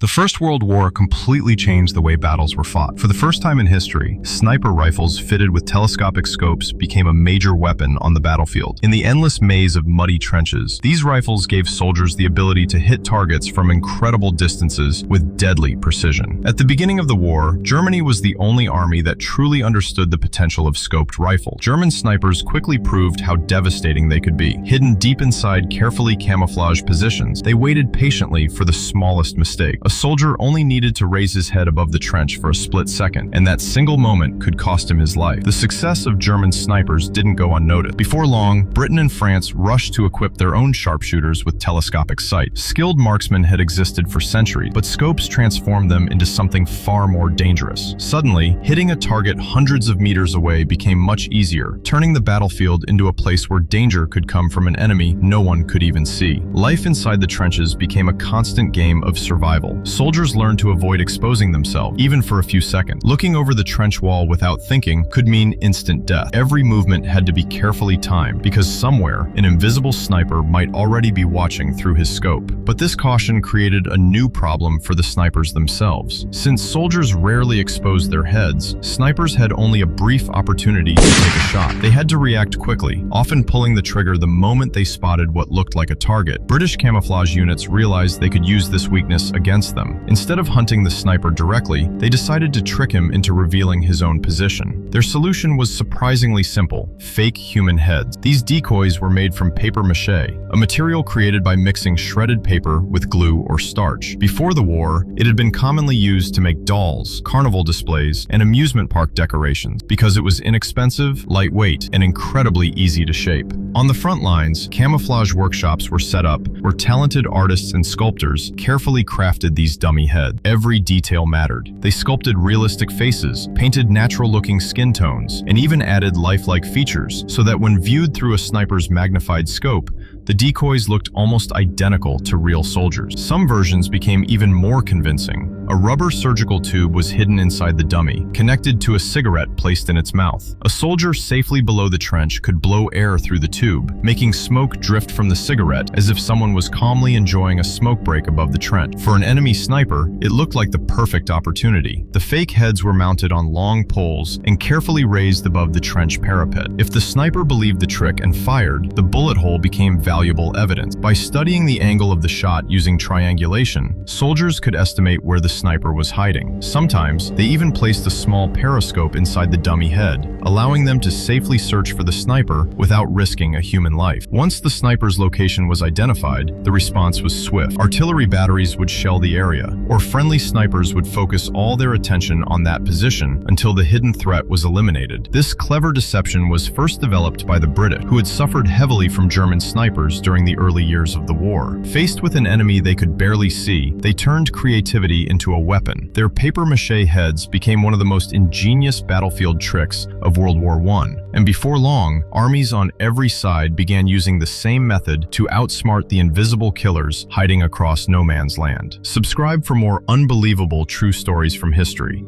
The First World War completely changed the way battles were fought. For the first time in history, sniper rifles fitted with telescopic scopes became a major weapon on the battlefield. In the endless maze of muddy trenches, these rifles gave soldiers the ability to hit targets from incredible distances with deadly precision. At the beginning of the war, Germany was the only army that truly understood the potential of scoped rifle. German snipers quickly proved how devastating they could be. Hidden deep inside carefully camouflaged positions, they waited patiently for the smallest mistake. A soldier only needed to raise his head above the trench for a split second, and that single moment could cost him his life. The success of German snipers didn't go unnoticed. Before long, Britain and France rushed to equip their own sharpshooters with telescopic sight. Skilled marksmen had existed for centuries, but scopes transformed them into something far more dangerous. Suddenly, hitting a target hundreds of meters away became much easier, turning the battlefield into a place where danger could come from an enemy no one could even see. Life inside the trenches became a constant game of survival. Soldiers learned to avoid exposing themselves, even for a few seconds. Looking over the trench wall without thinking could mean instant death. Every movement had to be carefully timed, because somewhere, an invisible sniper might already be watching through his scope. But this caution created a new problem for the snipers themselves. Since soldiers rarely exposed their heads, snipers had only a brief opportunity to take a shot. They had to react quickly, often pulling the trigger the moment they spotted what looked like a target. British camouflage units realized they could use this weakness against them. Instead of hunting the sniper directly, they decided to trick him into revealing his own position. Their solution was surprisingly simple: fake human heads. These decoys were made from paper mache, a material created by mixing shredded paper with glue or starch. Before the war, it had been commonly used to make dolls, carnival displays, and amusement park decorations because it was inexpensive, lightweight, and incredibly easy to shape. On the front lines, camouflage workshops were set up where talented artists and sculptors carefully crafted these dummy heads. Every detail mattered. They sculpted realistic faces, painted natural-looking skin tones, and even added lifelike features so that when viewed through a sniper's magnified scope, the decoys looked almost identical to real soldiers. Some versions became even more convincing. A rubber surgical tube was hidden inside the dummy, connected to a cigarette placed in its mouth. A soldier safely below the trench could blow air through the tube, making smoke drift from the cigarette as if someone was calmly enjoying a smoke break above the trench. For an enemy sniper, it looked like the perfect opportunity. The fake heads were mounted on long poles and carefully raised above the trench parapet. If the sniper believed the trick and fired, the bullet hole became valuable evidence. By studying the angle of the shot using triangulation, soldiers could estimate where the sniper was hiding. Sometimes, they even placed a small periscope inside the dummy head, allowing them to safely search for the sniper without risking a human life. Once the sniper's location was identified, the response was swift. Artillery batteries would shell the area, or friendly snipers would focus all their attention on that position until the hidden threat was eliminated. This clever deception was first developed by the British, who had suffered heavily from German snipers during the early years of the war. Faced with an enemy they could barely see, they turned creativity into a weapon. Their papier-mâché heads became one of the most ingenious battlefield tricks of World War I, and before long, armies on every side began using the same method to outsmart the invisible killers hiding across no man's land. Subscribe for more unbelievable true stories from history.